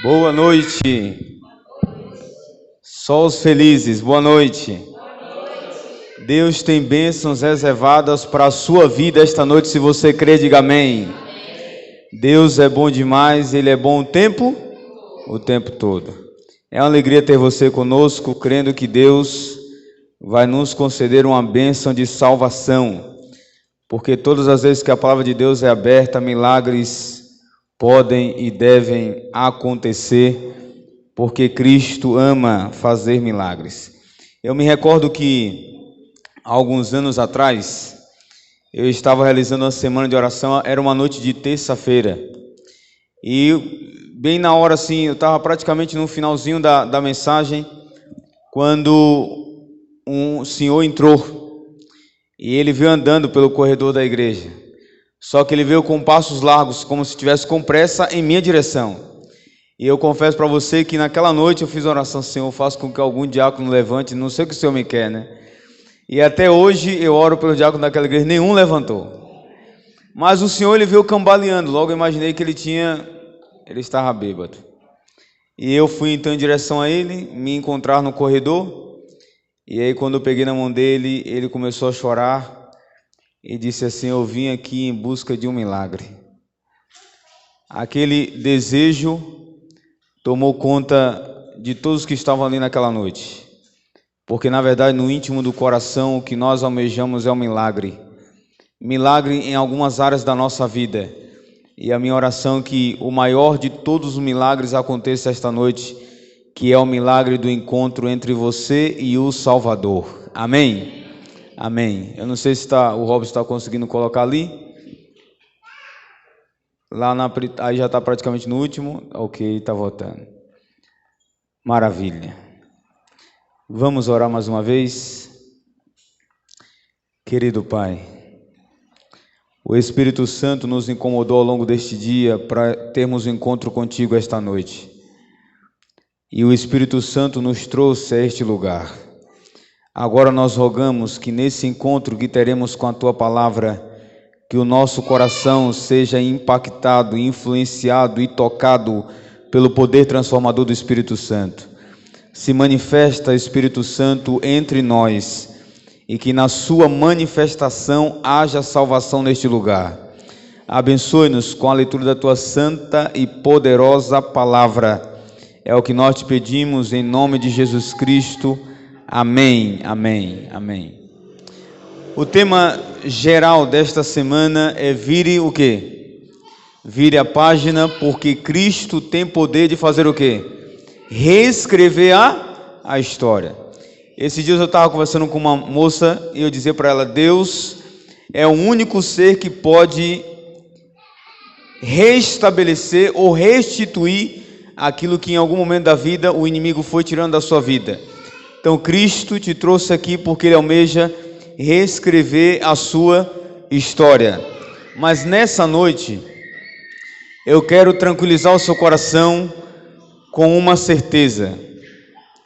Boa noite. Só os felizes, boa noite. Deus tem bênçãos reservadas para a sua vida esta noite, se você crê, diga amém. Deus é bom demais, Ele é bom o tempo todo. É uma alegria ter você conosco, crendo que Deus vai nos conceder uma bênção de salvação, porque todas as vezes que a palavra de Deus é aberta, milagres podem e devem acontecer, porque Cristo ama fazer milagres. Eu me recordo que há alguns anos atrás, eu estava realizando uma semana de oração, era uma noite de terça-feira, e bem na hora assim, eu estava praticamente no finalzinho da mensagem, quando um senhor entrou, e ele veio andando pelo corredor da igreja. Só que ele veio com passos largos, como se estivesse com pressa em minha direção. E eu confesso para você que naquela noite eu fiz oração: Senhor, faça com que algum diácono levante, não sei o que o Senhor me quer, né? E até hoje eu oro pelo diácono daquela igreja, nenhum levantou. Mas o Senhor, ele veio cambaleando, logo eu imaginei que ele estava bêbado. E eu fui então em direção a ele, me encontrar no corredor, e aí quando eu peguei na mão dele, ele começou a chorar, e disse assim: eu vim aqui em busca de um milagre. Aquele desejo tomou conta de todos que estavam ali naquela noite, porque na verdade no íntimo do coração o que nós almejamos é um milagre. Milagre em algumas áreas da nossa vida. E a minha oração é que o maior de todos os milagres aconteça esta noite, que é o milagre do encontro entre você e o Salvador. Amém? Amém. Eu não sei se o Robson está conseguindo colocar ali. Aí já está praticamente no último. Ok, está voltando. Maravilha. Vamos orar mais uma vez. Querido Pai, o Espírito Santo nos incomodou ao longo deste dia para termos um encontro contigo esta noite. E o Espírito Santo nos trouxe a este lugar. Agora nós rogamos que nesse encontro que teremos com a Tua Palavra, que o nosso coração seja impactado, influenciado e tocado pelo poder transformador do Espírito Santo. Se manifesta, Espírito Santo, entre nós, e que na sua manifestação haja salvação neste lugar. Abençoe-nos com a leitura da Tua santa e poderosa Palavra. É o que nós te pedimos em nome de Jesus Cristo. Amém, amém, amém. O tema geral desta semana é vire o quê? Vire a página, porque Cristo tem poder de fazer o quê? Reescrever a história. Esses dias eu estava conversando com uma moça e eu dizia para ela: Deus é o único ser que pode restabelecer ou restituir aquilo que em algum momento da vida o inimigo foi tirando da sua vida. Então Cristo te trouxe aqui porque Ele almeja reescrever a sua história. Mas nessa noite, eu quero tranquilizar o seu coração com uma certeza.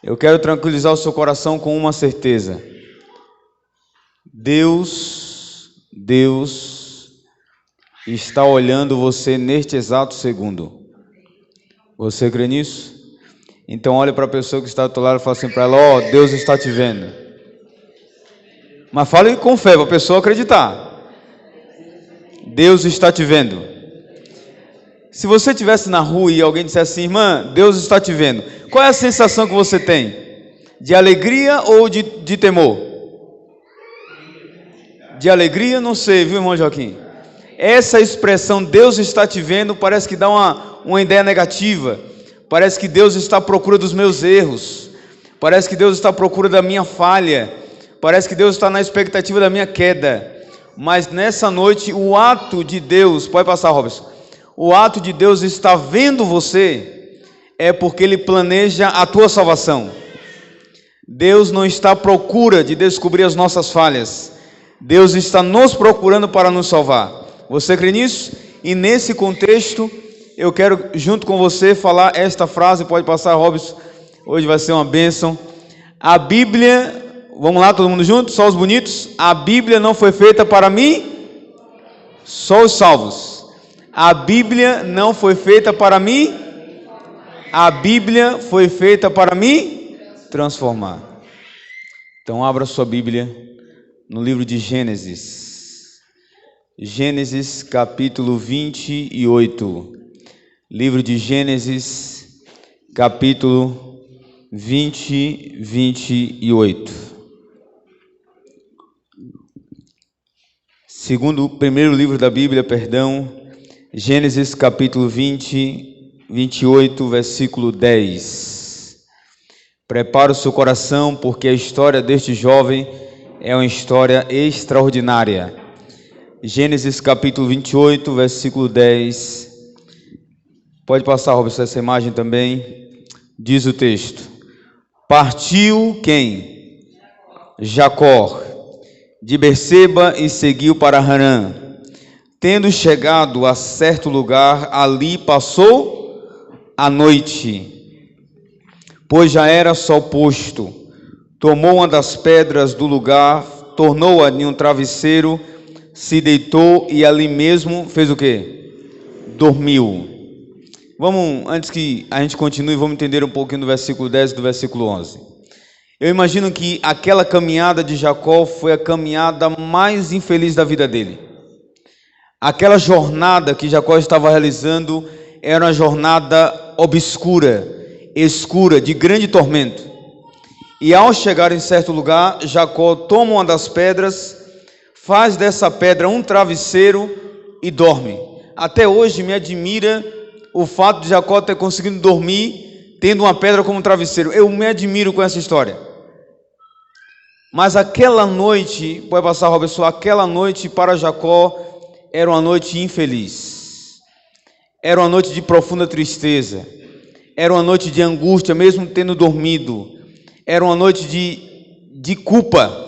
Eu quero tranquilizar o seu coração com uma certeza. Deus está olhando você neste exato segundo. Você crê nisso? Então olhe para a pessoa que está do outro lado e fala assim para ela: ó, Deus está te vendo. Mas fale com fé para a pessoa acreditar. Deus está te vendo. Se você estivesse na rua e alguém dissesse assim: irmã, Deus está te vendo, qual é a sensação que você tem? De alegria ou de temor? De alegria, não sei, viu, irmão Joaquim? Essa expressão, Deus está te vendo, parece que dá uma ideia negativa. Parece que Deus está à procura dos meus erros. Parece que Deus está à procura da minha falha. Parece que Deus está na expectativa da minha queda. Mas nessa noite, o ato de Deus, pode passar, Robson, o ato de Deus está vendo você, é porque Ele planeja a tua salvação. Deus não está à procura de descobrir as nossas falhas. Deus está nos procurando para nos salvar. Você crê nisso? E nesse contexto, eu quero junto com você falar esta frase. Pode passar, Robson, hoje vai ser uma bênção. A Bíblia, vamos lá todo mundo junto, só os bonitos. A Bíblia não foi feita para mim, só os salvos. A Bíblia não foi feita para mim, A Bíblia foi feita para me transformar. Então abra sua Bíblia no livro de Gênesis. Gênesis capítulo 28. Livro de Gênesis capítulo 28. Primeiro livro da Bíblia, Gênesis capítulo 28, versículo 10. Prepare o seu coração, porque a história deste jovem é uma história extraordinária. Gênesis capítulo 28, versículo 10. Pode passar, Robson, essa imagem também. Diz o texto: Partiu quem? Jacó de Berseba e seguiu para Harã. Tendo chegado a certo lugar, ali passou a noite, pois já era sol posto. Tomou uma das pedras do lugar, tornou-a em um travesseiro, se deitou e ali mesmo fez o quê? Dormiu. Antes que a gente continue, vamos entender um pouquinho do versículo 10 e do versículo 11. Eu imagino que aquela caminhada de Jacó foi a caminhada mais infeliz da vida dele. Aquela jornada que Jacó estava realizando era uma jornada obscura, escura, de grande tormento. E ao chegar em certo lugar, Jacó toma uma das pedras, faz dessa pedra um travesseiro e dorme. Até hoje me admira o fato de Jacó ter conseguido dormir tendo uma pedra como travesseiro. Eu me admiro com essa história. Mas aquela noite, pode passar, Robson, aquela noite para Jacó era uma noite infeliz. Era uma noite de profunda tristeza. Era uma noite de angústia, mesmo tendo dormido. Era uma noite de culpa.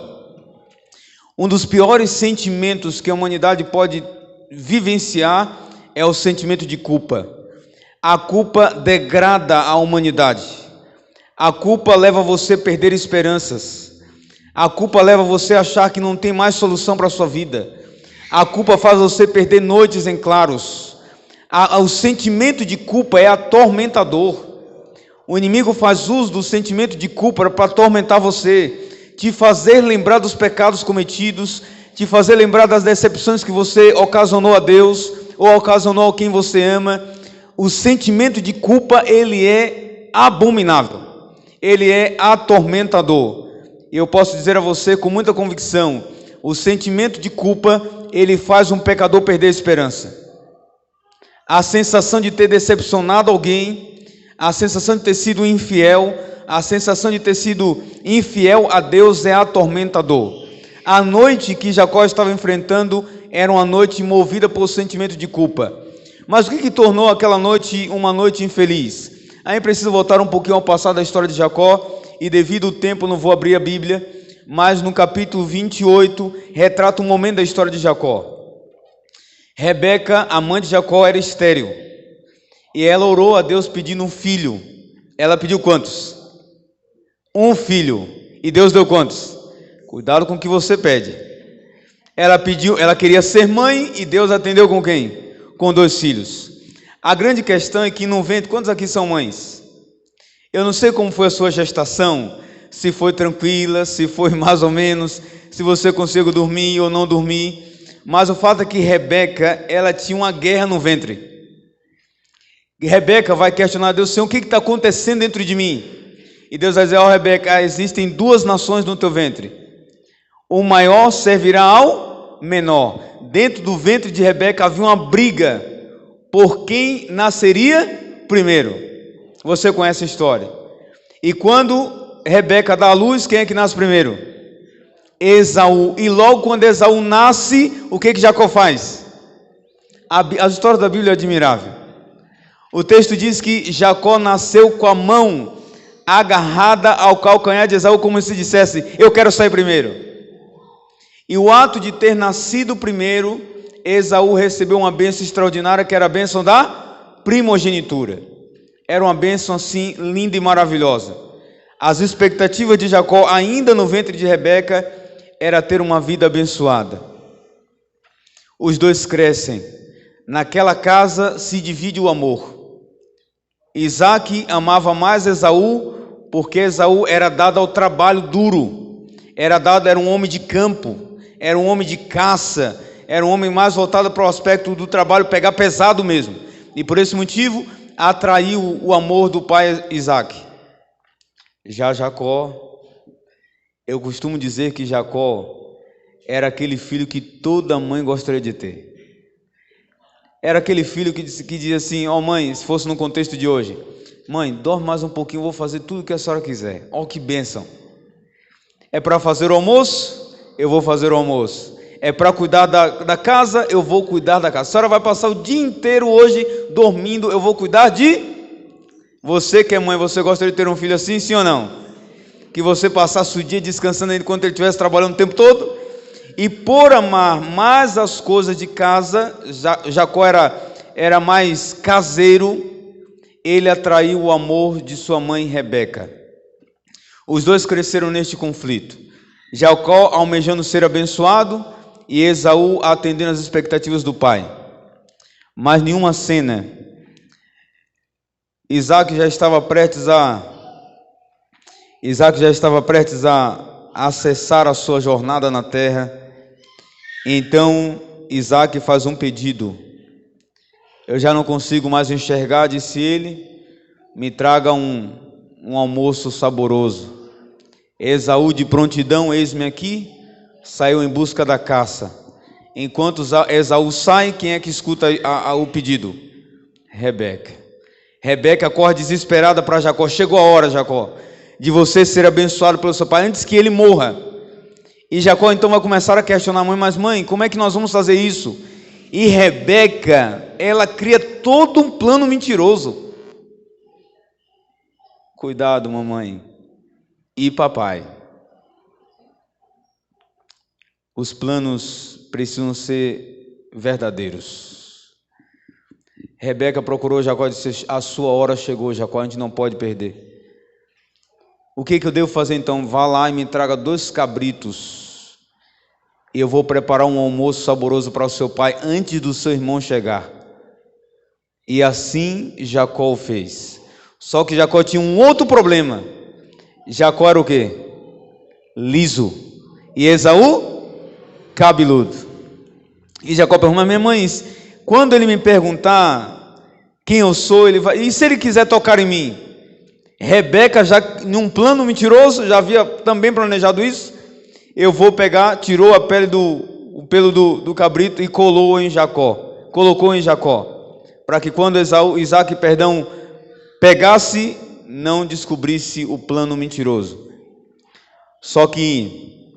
Um dos piores sentimentos que a humanidade pode vivenciar é o sentimento de culpa. A culpa degrada a humanidade. A culpa leva você a perder esperanças. A culpa leva você a achar que não tem mais solução para a sua vida. A culpa faz você perder noites em claros. O sentimento de culpa é atormentador. O inimigo faz uso do sentimento de culpa para atormentar você, te fazer lembrar dos pecados cometidos, te fazer lembrar das decepções que você ocasionou a Deus ou ocasionou a quem você ama. O sentimento de culpa, ele é abominável. Ele é atormentador. E eu posso dizer a você com muita convicção, o sentimento de culpa, ele faz um pecador perder a esperança. A sensação de ter decepcionado alguém, a sensação de ter sido infiel, a sensação de ter sido infiel a Deus é atormentador. A noite que Jacó estava enfrentando era uma noite movida por sentimento de culpa. Mas o que tornou aquela noite uma noite infeliz? Aí preciso voltar um pouquinho ao passado da história de Jacó, e devido ao tempo não vou abrir a Bíblia, mas no capítulo 28 retrata um momento da história de Jacó. Rebeca, a mãe de Jacó, era estéril, e ela orou a Deus pedindo um filho. Ela pediu quantos? Um filho. E Deus deu quantos? Cuidado com o que você pede. Ela queria ser mãe, e Deus atendeu com quem? Com 2 filhos. A grande questão é que no ventre, quantos aqui são mães? Eu não sei como foi a sua gestação, se foi tranquila, se foi mais ou menos, se você conseguiu dormir ou não dormir, mas o fato é que Rebeca, ela tinha uma guerra no ventre. E Rebeca vai questionar a Deus: Senhor, o que está acontecendo dentro de mim? E Deus vai dizer: Rebeca, existem 2 nações no teu ventre, o maior servirá ao menor. Dentro do ventre de Rebeca havia uma briga por quem nasceria primeiro. Você conhece a história. E quando Rebeca dá à luz, quem é que nasce primeiro? Esaú. E logo quando Esaú nasce, o que Jacó faz? As histórias da Bíblia é admirável. O texto diz que Jacó nasceu com a mão agarrada ao calcanhar de Esaú, como se dissesse: eu quero sair primeiro. E o ato de ter nascido primeiro, Esaú recebeu uma bênção extraordinária, que era a bênção da primogenitura. Era uma bênção assim, linda e maravilhosa. As expectativas de Jacó, ainda no ventre de Rebeca, era ter uma vida abençoada. Os 2 crescem. Naquela casa se divide o amor. Isaac amava mais Esaú, porque Esaú era dado ao trabalho duro, era um homem de campo, era um homem de caça, era um homem mais voltado para o aspecto do trabalho, pegar pesado mesmo, e por esse motivo atraiu o amor do pai Isaac. Já Jacó, eu costumo dizer que Jacó era aquele filho que toda mãe gostaria de ter. Era aquele filho que dizia assim: ó mãe, se fosse no contexto de hoje, mãe, dorme mais um pouquinho, eu vou fazer tudo o que a senhora quiser. Ó que bênção. É para fazer o almoço? Eu vou fazer o almoço. É para cuidar da casa? Eu vou cuidar da casa. A senhora vai passar o dia inteiro hoje dormindo, eu vou cuidar de... Você que é mãe, você gostaria de ter um filho assim, sim ou não? Que você passasse o dia descansando enquanto ele estivesse trabalhando o tempo todo? E por amar mais as coisas de casa, Jacó era mais caseiro, ele atraiu o amor de sua mãe Rebeca. Os dois cresceram neste conflito. Jacó almejando ser abençoado e Esaú atendendo às expectativas do pai. Mas nenhuma cena. Isaac já estava prestes a acessar a sua jornada na terra. Então Isaac faz um pedido. Eu já não consigo mais enxergar, disse ele, me traga um almoço saboroso. Esaú de prontidão, eis-me aqui, saiu em busca da caça. Enquanto Esaú sai, quem é que escuta o pedido? Rebeca. Rebeca corre desesperada para Jacó. Chegou a hora, Jacó, de você ser abençoado pelo seu pai antes que ele morra. E Jacó então vai começar a questionar a mãe: mas mãe, como é que nós vamos fazer isso? E Rebeca, ela cria todo um plano mentiroso. Cuidado, mamãe e papai. Os planos precisam ser verdadeiros. Rebeca procurou Jacó e disse: a sua hora chegou, Jacó, a gente não pode perder. O que eu devo fazer então? Vá lá e me traga 2 cabritos. E eu vou preparar um almoço saboroso para o seu pai antes do seu irmão chegar. E assim Jacó o fez. Só que Jacó tinha um outro problema. Jacó era o quê? Liso. E Esaú? Cabeludo. E Jacó perguntou: minha mãe, quando ele me perguntar quem eu sou, ele vai... E se ele quiser tocar em mim? Rebeca, já num plano mentiroso, já havia também planejado isso. Eu vou pegar, tirou o pelo do cabrito e colocou em Jacó, para que quando Isaac pegasse, não descobrisse o plano mentiroso. Só que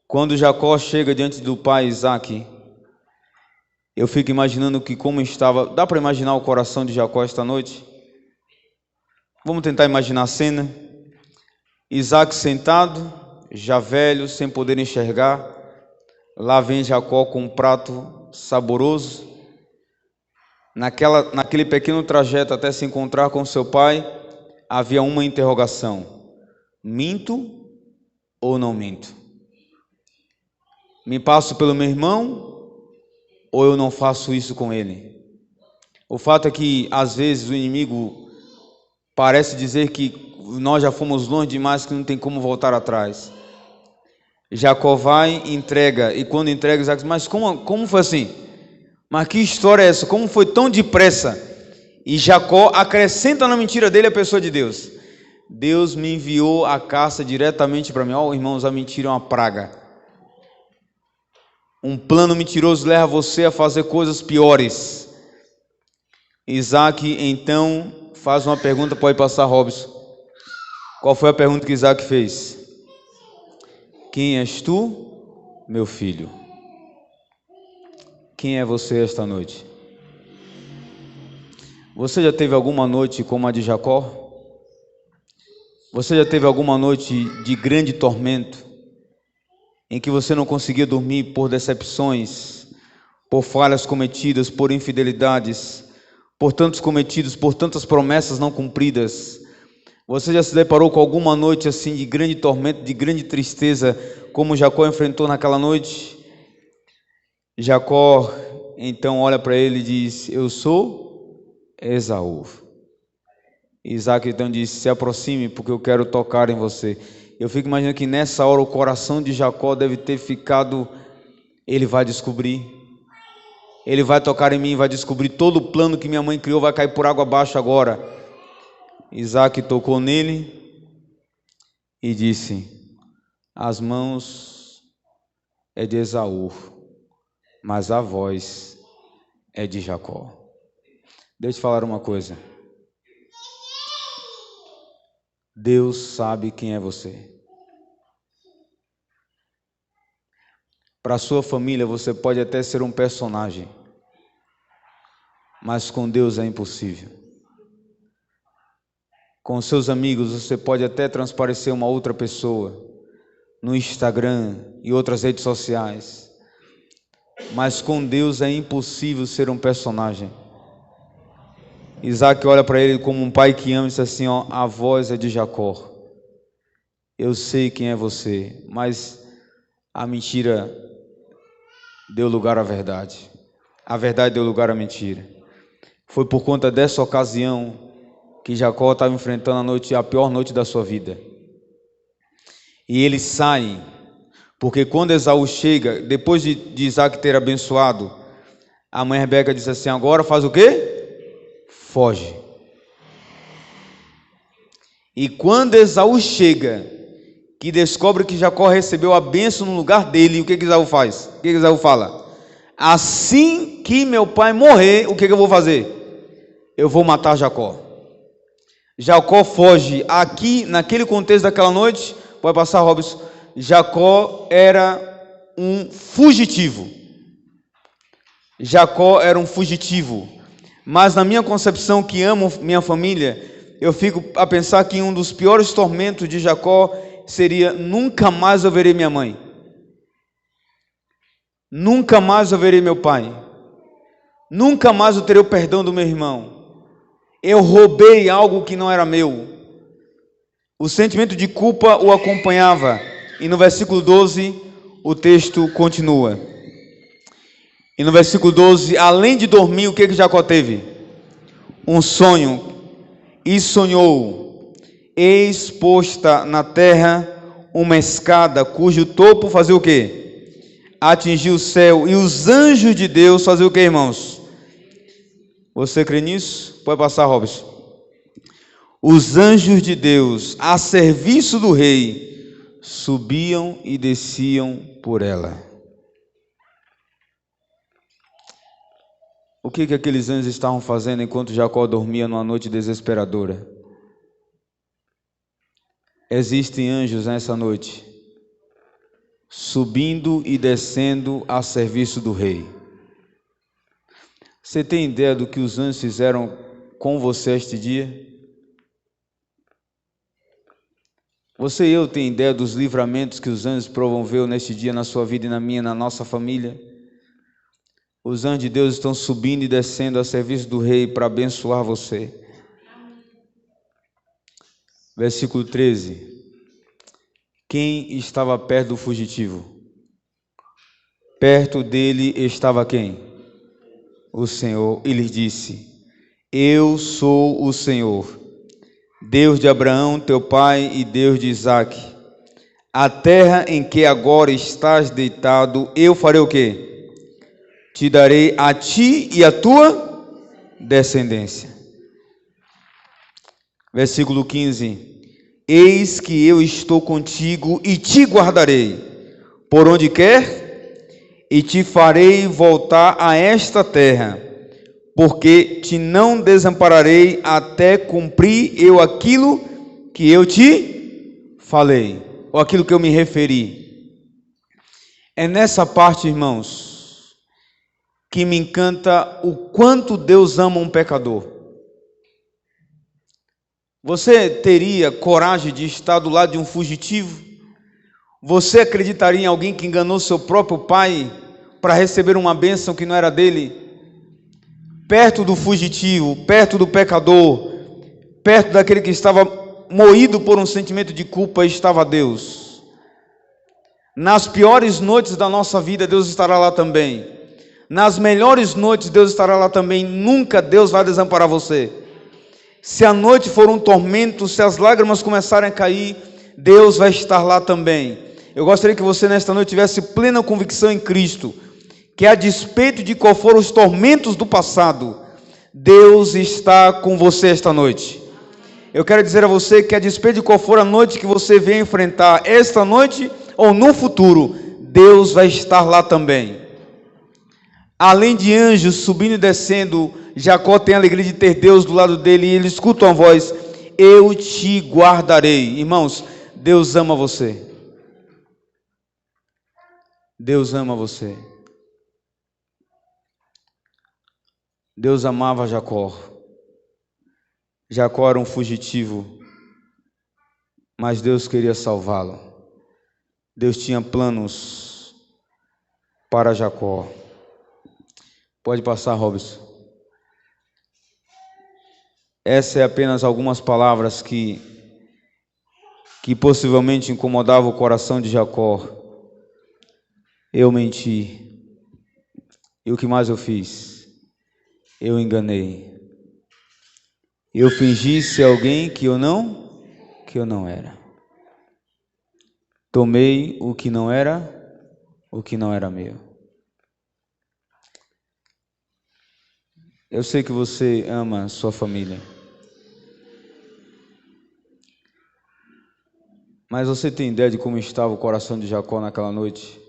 quando Jacó chega diante do pai Isaac, eu fico imaginando que como estava. Dá para imaginar o coração de Jacó esta noite? Vamos tentar imaginar a cena. Isaac sentado, já velho, sem poder enxergar. Lá vem Jacó com um prato saboroso. Naquele pequeno trajeto até se encontrar com seu pai, havia uma interrogação: minto ou não minto? Me passo pelo meu irmão ou eu não faço isso com ele? O fato é que às vezes o inimigo parece dizer que nós já fomos longe demais, que não tem como voltar atrás. Jacó vai, entrega, e quando entrega, Isaac diz: mas como foi assim? Mas que história é essa? Como foi tão depressa? E Jacó acrescenta na mentira dele a pessoa de Deus. Deus me enviou a caça diretamente para mim. Ó, irmãos, a mentira é uma praga. Um plano mentiroso leva você a fazer coisas piores. Isaac então faz uma pergunta, pode passar, Robson. Qual foi a pergunta que Isaac fez? Quem és tu, meu filho? Quem é você esta noite? Você já teve alguma noite como a de Jacó? Você já teve alguma noite de grande tormento, em que você não conseguia dormir por decepções, por falhas cometidas, por infidelidades, por tantos cometidos, por tantas promessas não cumpridas? Você já se deparou com alguma noite assim de grande tormento, de grande tristeza, como Jacó enfrentou naquela noite? Jacó então olha para ele e diz: eu sou Esaú. Isaac então disse: se aproxime, porque eu quero tocar em você. Eu fico imaginando que nessa hora o coração de Jacó deve ter ficado, ele vai descobrir, ele vai tocar em mim, vai descobrir todo o plano que minha mãe criou, vai cair por água abaixo agora. Isaac tocou nele e disse: as mãos é de Esaú, mas a voz é de Jacó. Deixa eu te falar uma coisa. Deus sabe quem é você. Para a sua família você pode até ser um personagem, mas com Deus é impossível. Com seus amigos você pode até transparecer uma outra pessoa no Instagram e outras redes sociais, mas com Deus é impossível ser um personagem. Isaac olha para ele como um pai que ama e diz assim: ó, a voz é de Jacó. Eu sei quem é você, mas a mentira deu lugar à verdade. A verdade deu lugar à mentira. Foi por conta dessa ocasião que Jacó estava enfrentando a pior noite da sua vida. E eles saem, porque quando Esaú chega, depois de Isaac ter abençoado, a mãe Rebeca disse assim: agora faz o quê? Foge. E quando Esaú chega, que descobre que Jacó recebeu a bênção no lugar dele, o que Esaú faz? O que Esaú fala? Assim que meu pai morrer, o que eu vou fazer? Eu vou matar Jacó. Jacó foge. Aqui, naquele contexto daquela noite, pode passar, Robson, Jacó era um fugitivo. Jacó era um fugitivo. Mas na minha concepção, que amo minha família, eu fico a pensar que um dos piores tormentos de Jacó seria: nunca mais eu verei minha mãe, nunca mais eu verei meu pai, nunca mais eu terei o perdão do meu irmão, eu roubei algo que não era meu. O sentimento de culpa o acompanhava. E no versículo 12 o texto continua. E no versículo 12, além de dormir, o que Jacó teve? Um sonho. E sonhou: eis posta na terra uma escada, cujo topo fazia o quê? Atingiu o céu. E os anjos de Deus faziam o quê, irmãos? Você crê nisso? Pode passar, Robson. Os anjos de Deus, a serviço do rei, subiam e desciam por ela. O que aqueles anjos estavam fazendo enquanto Jacó dormia numa noite desesperadora? Existem anjos nessa noite, subindo e descendo a serviço do rei. Você tem ideia do que os anjos fizeram com você este dia? Você e eu tem ideia dos livramentos que os anjos promoveu neste dia na sua vida e na minha, na nossa família? Os anjos de Deus estão subindo e descendo a serviço do rei para abençoar você. Versículo 13. Quem estava perto do fugitivo? Perto dele estava quem? O Senhor. E lhe disse: eu sou o Senhor, Deus de Abraão, teu pai, e Deus de Isaque. A terra em que agora estás deitado, eu farei o quê? Te darei a ti e a tua descendência. Versículo 15. Eis que eu estou contigo e te guardarei por onde quer, e te farei voltar a esta terra, porque te não desampararei até cumprir eu aquilo que eu te falei, ou aquilo que eu me referi. É nessa parte, irmãos, que me encanta o quanto Deus ama um pecador. Você teria coragem de estar do lado de um fugitivo? Você acreditaria em alguém que enganou seu próprio pai para receber uma bênção que não era dele? Perto do fugitivo, perto do pecador, perto daquele que estava moído por um sentimento de culpa, estava Deus. Nas piores noites da nossa vida, Deus estará lá também. Nas melhores noites, Deus estará lá também. Nunca Deus vai desamparar você. Se a noite for um tormento, se as lágrimas começarem a cair, Deus vai estar lá também. Eu gostaria que você nesta noite tivesse plena convicção em Cristo, que a despeito de qual foram os tormentos do passado, Deus está com você esta noite. Eu quero dizer a você que a despeito de qual for a noite que você venha enfrentar, esta noite ou no futuro, Deus vai estar lá também. Além de anjos subindo e descendo, Jacó tem a alegria de ter Deus do lado dele, e ele escuta uma voz: eu te guardarei. Irmãos, Deus ama você. Deus ama você. Deus amava Jacó. Jacó era um fugitivo, mas Deus queria salvá-lo. Deus tinha planos para Jacó. Pode passar, Robson. Essa é apenas algumas palavras que possivelmente incomodavam o coração de Jacó. Eu menti. E o que mais eu fiz? Eu enganei. Eu fingi ser alguém que eu não era. Tomei o que não era meu. Eu sei que você ama sua família. Mas você tem ideia de como estava o coração de Jacó naquela noite?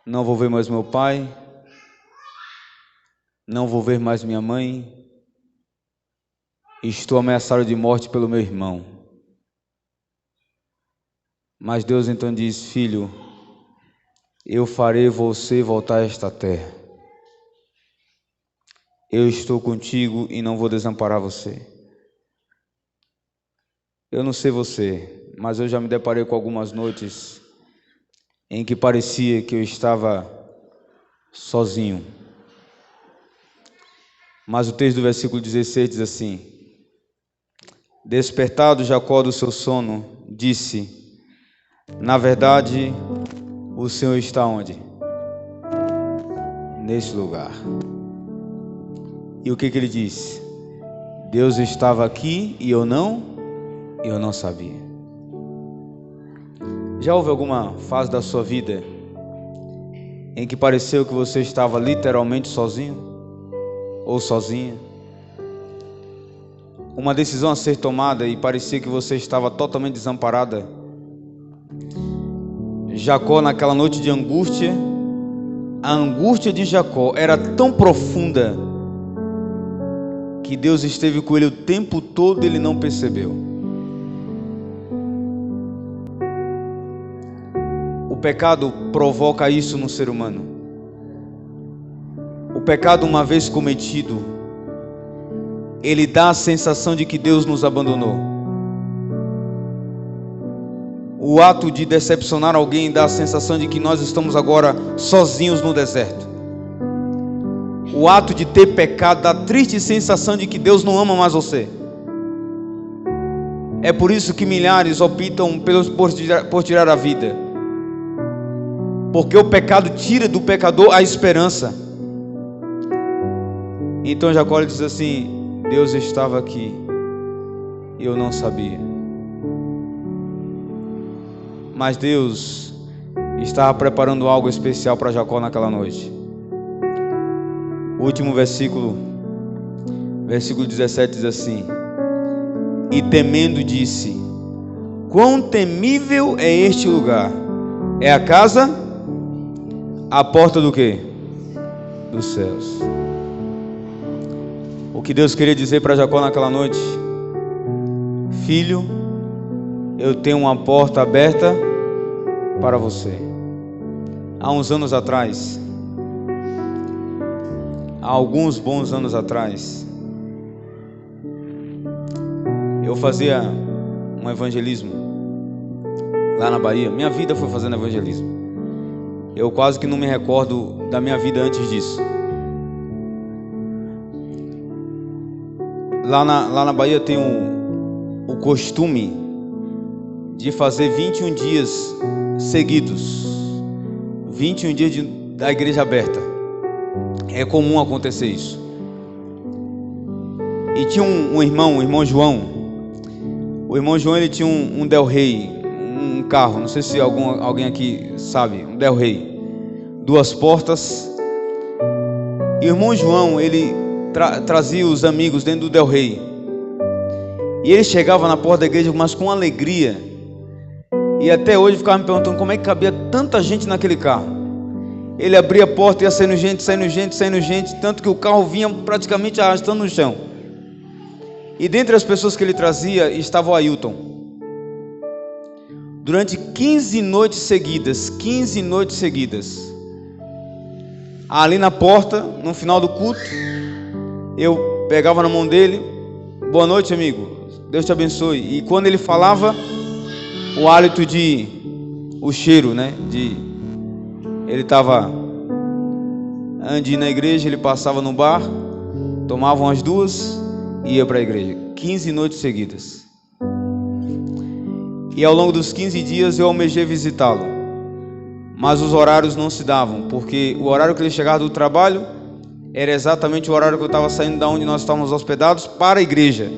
Não vou ver mais meu pai. Não vou ver mais minha mãe. Estou ameaçado de morte pelo meu irmão. Mas Deus então diz: filho, eu farei você voltar a esta terra. Eu estou contigo e não vou desamparar você. Eu não sei você, mas eu já me deparei com algumas noites em que parecia que eu estava sozinho. Mas o texto do versículo 16 diz assim: despertado Jacó do seu sono, disse: na verdade, o Senhor está onde? Neste lugar. E o que ele disse? Deus estava aqui e eu não sabia. Já houve alguma fase da sua vida em que pareceu que você estava literalmente sozinho ou sozinha? Uma decisão a ser tomada e parecia que você estava totalmente desamparada. Jacó, naquela noite de angústia, a angústia de Jacó era tão profunda que Deus esteve com ele o tempo todo e ele não percebeu. O pecado provoca isso no ser humano. O pecado, uma vez cometido, ele dá a sensação de que Deus nos abandonou. O ato de decepcionar alguém dá a sensação de que nós estamos agora sozinhos no deserto. O ato de ter pecado dá a triste sensação de que Deus não ama mais você. É por isso que milhares optam por tirar a vida. Porque o pecado tira do pecador a esperança. Então Jacó diz assim: Deus estava aqui e eu não sabia. Mas Deus estava preparando algo especial para Jacó naquela noite. O último versículo 17 diz assim: e temendo disse: quão temível é este lugar? É a casa, a porta do quê? Dos céus. O que Deus queria dizer para Jacó naquela noite: filho, eu tenho uma porta aberta para você. Há uns anos atrás, há alguns bons anos atrás, eu fazia um evangelismo lá na Bahia. Minha vida foi fazendo evangelismo. Eu quase que não me recordo da minha vida antes disso. Lá na Bahia tem o costume de fazer 21 dias seguidos. 21 dias da igreja aberta. É comum acontecer isso. E tinha um irmão, o irmão João. O irmão João, ele tinha um Del Rey, um carro, não sei se alguém aqui sabe, um Del Rey, 2 portas. E o irmão João, ele trazia os amigos dentro do Del Rey. E ele chegava na porta da igreja, mas com alegria. E até hoje ficava me perguntando como é que cabia tanta gente naquele carro. Ele abria a porta e ia saindo gente, tanto que o carro vinha praticamente arrastando no chão. E dentre as pessoas que ele trazia estava o Ailton. Durante 15 noites seguidas, ali na porta, no final do culto, eu pegava na mão dele: boa noite, amigo, Deus te abençoe. E quando ele falava, o hálito o cheiro, né, ele estava antes de ir na igreja, ele passava no bar, tomava umas 2 e ia para a igreja. 15 noites seguidas. E ao longo dos 15 dias eu almejei visitá-lo, mas os horários não se davam, porque o horário que ele chegava do trabalho era exatamente o horário que eu estava saindo da onde nós estávamos hospedados para a igreja.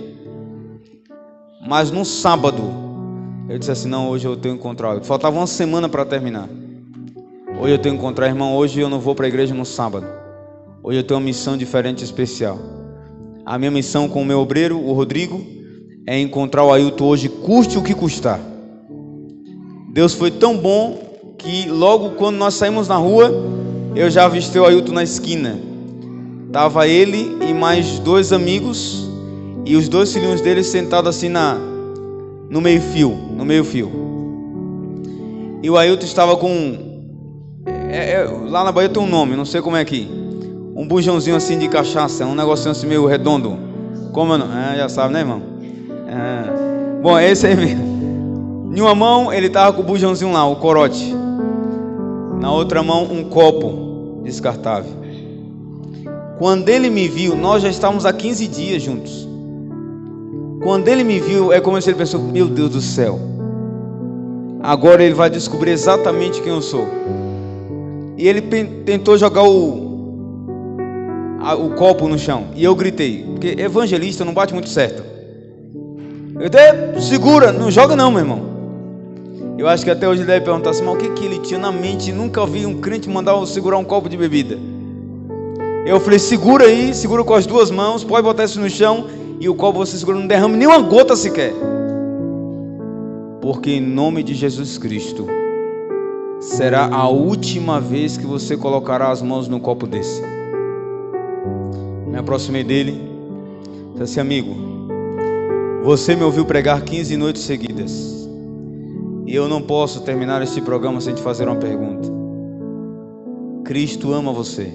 Mas no sábado eu disse assim: não, hoje eu tenho que encontrar. Faltava uma semana para terminar. Hoje eu tenho que encontrar, irmão. Hoje eu não vou para a igreja no sábado. Hoje eu tenho uma missão diferente e especial. A minha missão com o meu obreiro, o Rodrigo, é encontrar o Ailton hoje, custe o que custar. Deus foi tão bom que logo quando nós saímos na rua, eu já avistei o Ailton na esquina. Tava ele e mais 2 amigos e os 2 filhinhos dele sentados assim no meio fio. E o Ailton estava com lá na Bahia tem um nome, não sei como é aqui, um bujãozinho assim de cachaça, um negocinho assim meio redondo. Como eu não? Já sabe, né, irmão? Bom, esse aí mesmo. Em uma mão ele estava com o bujãozinho lá, o corote. Na outra mão um copo descartável. Quando ele me viu, nós já estávamos há 15 dias juntos. Quando ele me viu, é como se ele pensou: meu Deus do céu, agora ele vai descobrir exatamente quem eu sou. E ele tentou jogar o copo no chão. E eu gritei, porque evangelista não bate muito certo. Eu até segura, não joga não, meu irmão. Eu acho que até hoje ele deve perguntar assim: mas o que ele tinha na mente? Nunca vi um crente mandar segurar um copo de bebida. Eu falei: segura aí, segura com as 2 mãos, pode botar isso no chão. E o copo você segura, não derrame nem uma gota sequer. Porque em nome de Jesus Cristo, será a última vez que você colocará as mãos num copo desse. Me aproximei dele, disse assim: amigo, você me ouviu pregar 15 noites seguidas, e eu não posso terminar este programa sem te fazer uma pergunta. Cristo ama você.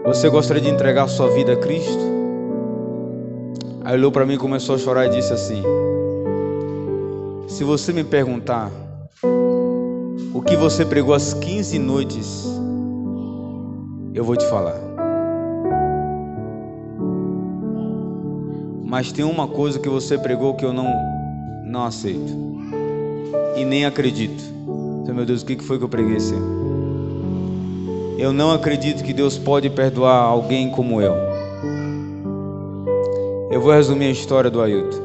Você gostaria de entregar sua vida a Cristo? Aí olhou para mim, começou a chorar e disse assim: se você me perguntar o que você pregou às 15 noites, eu vou te falar. Mas tem uma coisa que você pregou que eu não aceito e nem acredito. Meu Deus, o que foi que eu preguei, Senhor? Eu não acredito que Deus pode perdoar alguém como eu. Eu vou resumir a história do Ailton.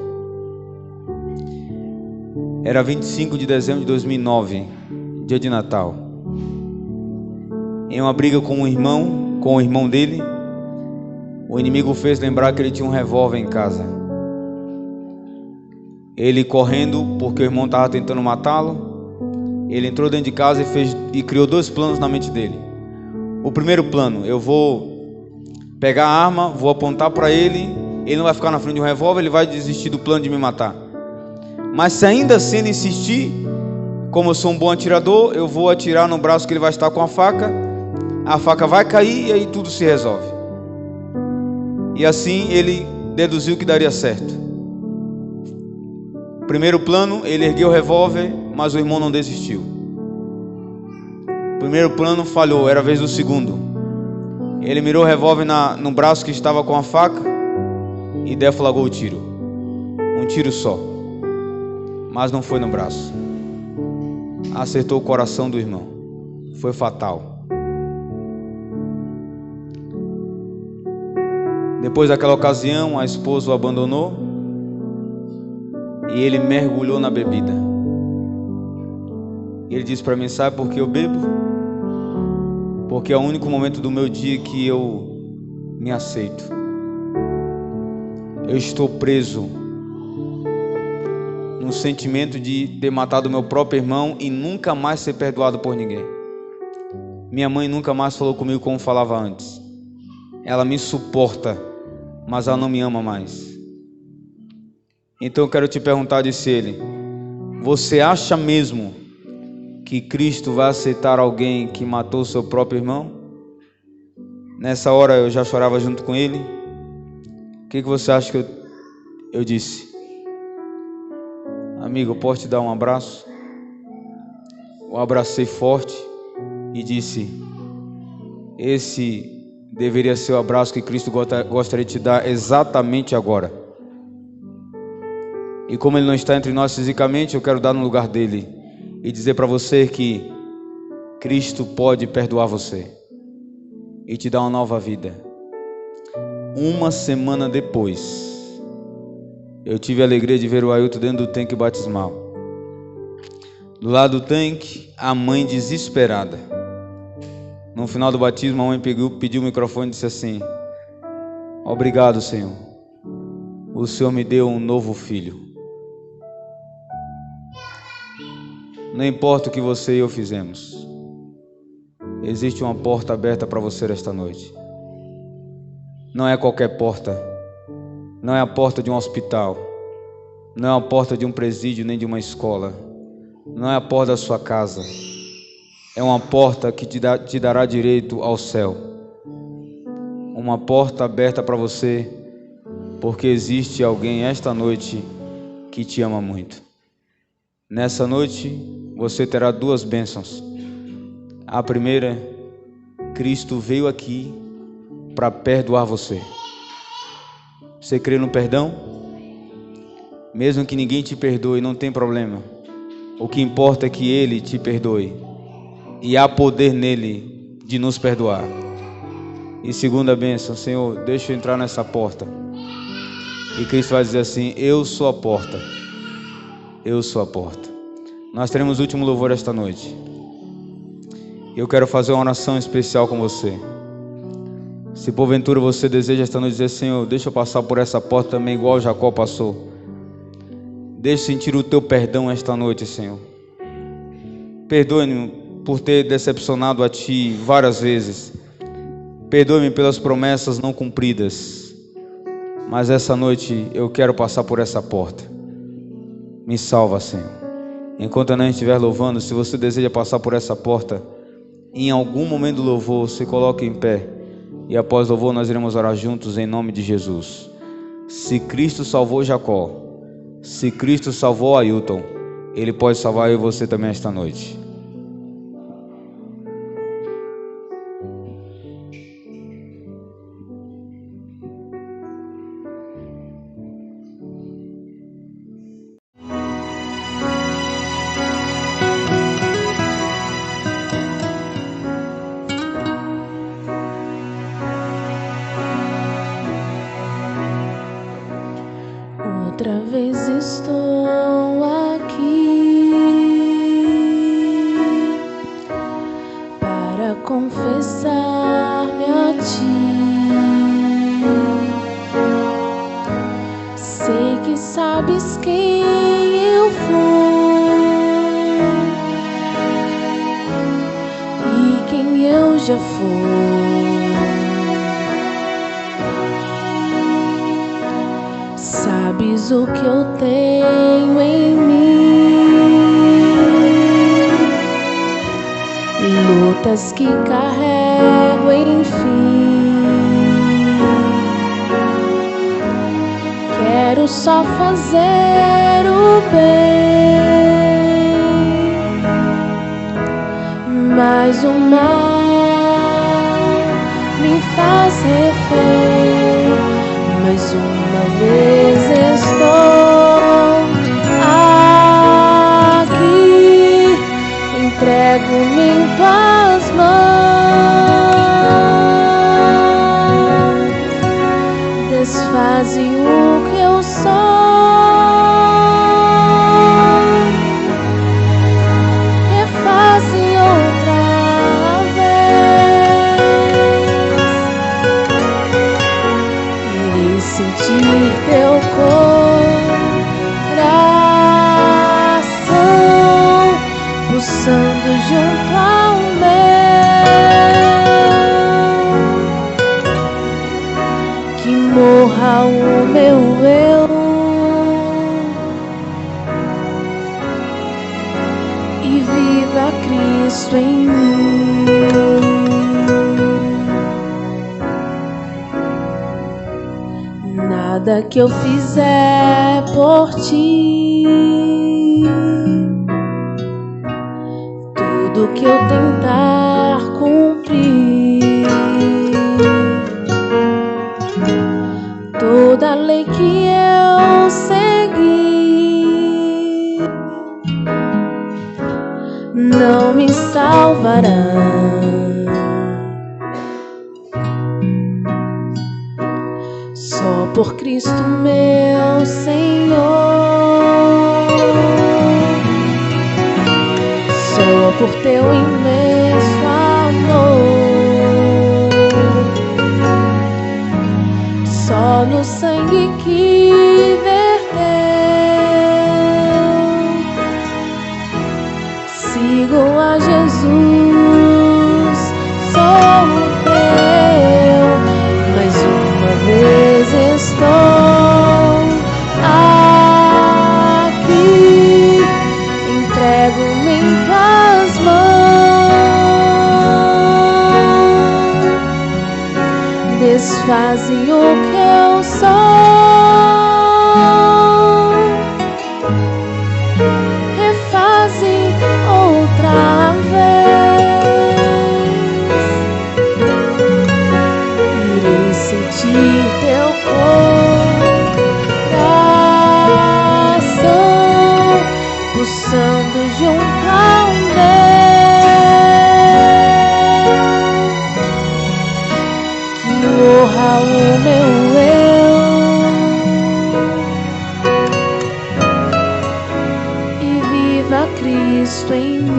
Era 25 de dezembro de 2009, dia de Natal. Em uma briga com o irmão dele, o inimigo fez lembrar que ele tinha um revólver em casa. Ele correndo, porque o irmão estava tentando matá-lo, ele entrou dentro de casa e criou 2 planos na mente dele. O primeiro plano: eu vou pegar a arma, vou apontar para ele, ele não vai ficar na frente de um revólver, ele vai desistir do plano de me matar. Mas se ainda assim ele insistir, como eu sou um bom atirador, eu vou atirar no braço que ele vai estar com a faca vai cair e aí tudo se resolve. E assim ele deduziu que daria certo. Primeiro plano, ele ergueu o revólver, mas o irmão não desistiu. Primeiro plano falhou, era a vez do segundo. Ele mirou o revólver no braço que estava com a faca e deflagrou o tiro. Um tiro só, mas não foi no braço. Acertou o coração do irmão. Foi fatal. Depois daquela ocasião, a esposa o abandonou e ele mergulhou na bebida. E ele disse para mim: sabe por que eu bebo? Porque é o único momento do meu dia que eu me aceito. Eu estou preso no sentimento de ter matado meu próprio irmão e nunca mais ser perdoado por ninguém. Minha mãe nunca mais falou comigo como falava antes. Ela me suporta, mas ela não me ama mais. Então eu quero te perguntar, disse ele: você acha mesmo que Cristo vai aceitar alguém que matou seu próprio irmão? Nessa hora eu já chorava junto com ele. O que você acha que eu disse? Amigo, eu posso te dar um abraço? Eu abracei forte e disse: esse deveria ser o abraço que Cristo gostaria de te dar exatamente agora. E como ele não está entre nós fisicamente, eu quero dar no lugar dele e dizer para você que Cristo pode perdoar você e te dar uma nova vida. Uma semana depois, eu tive a alegria de ver o Ailton dentro do tanque batismal. Do lado do tanque, a mãe desesperada. No final do batismo, a mãe pediu o microfone e disse assim: obrigado, Senhor. O Senhor me deu um novo filho. Não importa o que você e eu fizemos, existe uma porta aberta para você esta noite. Não é qualquer porta. Não é a porta de um hospital. Não é a porta de um presídio nem de uma escola. Não é a porta da sua casa. É uma porta que te dará direito ao céu. Uma porta aberta para você, porque existe alguém esta noite que te ama muito. Nessa noite você terá duas bênçãos. A primeira, Cristo veio aqui para perdoar você. Você crê no perdão? Mesmo que ninguém te perdoe, não tem problema. O que importa é que Ele te perdoe. E há poder nele de nos perdoar. E segunda bênção, Senhor, deixa eu entrar nessa porta. E Cristo vai dizer assim: eu sou a porta. Eu sou a porta. Nós teremos o último louvor esta noite. Eu quero fazer uma oração especial com você. Se porventura você deseja esta noite dizer: Senhor, deixa eu passar por essa porta também, igual Jacó passou. Deixa eu sentir o teu perdão esta noite, Senhor. Perdoe-me por ter decepcionado a Ti várias vezes. Perdoe-me pelas promessas não cumpridas. Mas essa noite eu quero passar por essa porta. Me salva, Senhor. Enquanto a gente estiver louvando, se você deseja passar por essa porta, em algum momento do louvor, se coloque em pé. E após o louvor nós iremos orar juntos em nome de Jesus. Se Cristo salvou Jacó, se Cristo salvou Ailton, Ele pode salvar eu e você também esta noite. Outra vez estou aqui para confessar-me a Ti. Sei que sabes quem eu fui e quem eu já fui. Sabes o que eu tenho em mim, lutas que carrego, enfim. Quero só fazer o bem, mas o mal me faz refém. Mais uma vez estou aqui, entrego-me em Tuas mãos. pulsando junto ao meu, que morra o meu eu e viva Cristo em mim. Nada que eu fizer por ti, tudo que eu tentar cumprir, toda lei que eu seguir, não me salvará. Só por Cristo meu Senhor, só por teu imenso amor, só no sangue que verteu, sigo a Jesus, sou teu. Mais uma vez estou aqui, entrego-me em tuas mãos, desfaze o que eu sou, refaze outra vez, irei sentir teu coração pulsando junto ao meu, que morra o meu eu e viva Cristo em mim.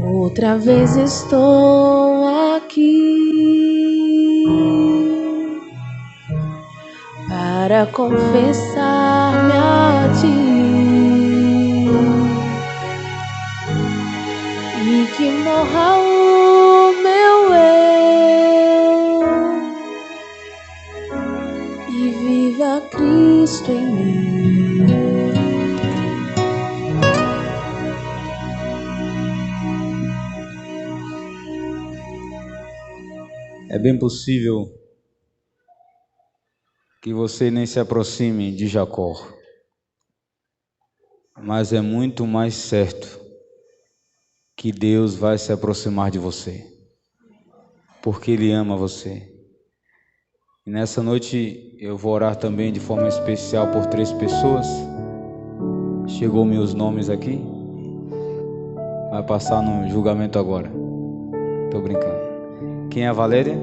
Outra vez estou aqui para confessar-me a ti e que morra o meu eu e viva Cristo em mim. É bem possível que você nem se aproxime de Jacó, mas é muito mais certo que Deus vai se aproximar de você, porque Ele ama você. E nessa noite eu vou orar também de forma especial por 3 pessoas. Chegou meus nomes aqui, vai passar no julgamento agora. Tô brincando. Quem é a Valéria?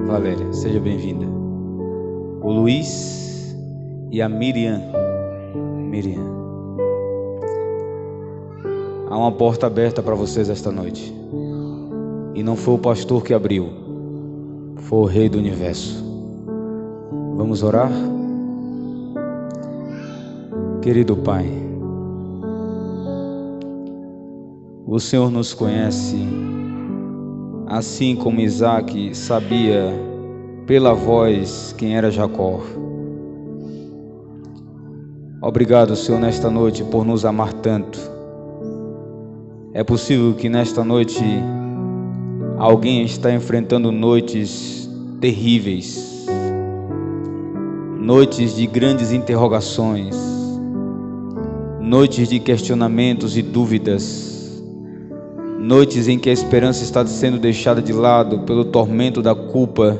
Valéria, seja bem-vinda. O Luiz e a Miriam. Miriam. Há uma porta aberta para vocês esta noite. E não foi o pastor que abriu, foi o Rei do Universo. Vamos orar? Querido Pai, o Senhor nos conhece, assim como Isaac sabia pela voz quem era Jacó. Obrigado, Senhor, nesta noite por nos amar tanto. É possível que nesta noite alguém está enfrentando noites terríveis, noites de grandes interrogações, noites de questionamentos e dúvidas, noites em que a esperança está sendo deixada de lado pelo tormento da culpa.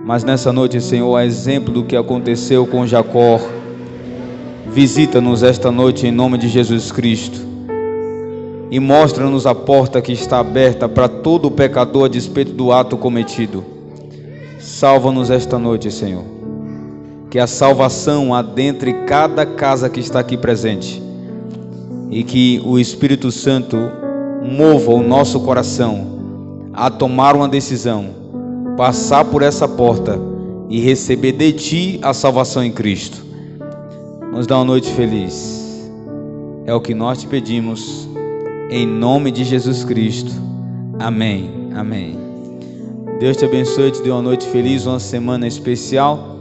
Mas nessa noite, Senhor, a exemplo do que aconteceu com Jacó, visita-nos esta noite em nome de Jesus Cristo e mostra-nos a porta que está aberta para todo pecador a despeito do ato cometido. Salva-nos esta noite, Senhor, que a salvação adentre cada casa que está aqui presente e que o Espírito Santo mova o nosso coração a tomar uma decisão, passar por essa porta e receber de Ti a salvação em Cristo. Nos dá uma noite feliz. É o que nós te pedimos, em nome de Jesus Cristo. Amém. Amém. Deus te abençoe, te dê uma noite feliz, uma semana especial.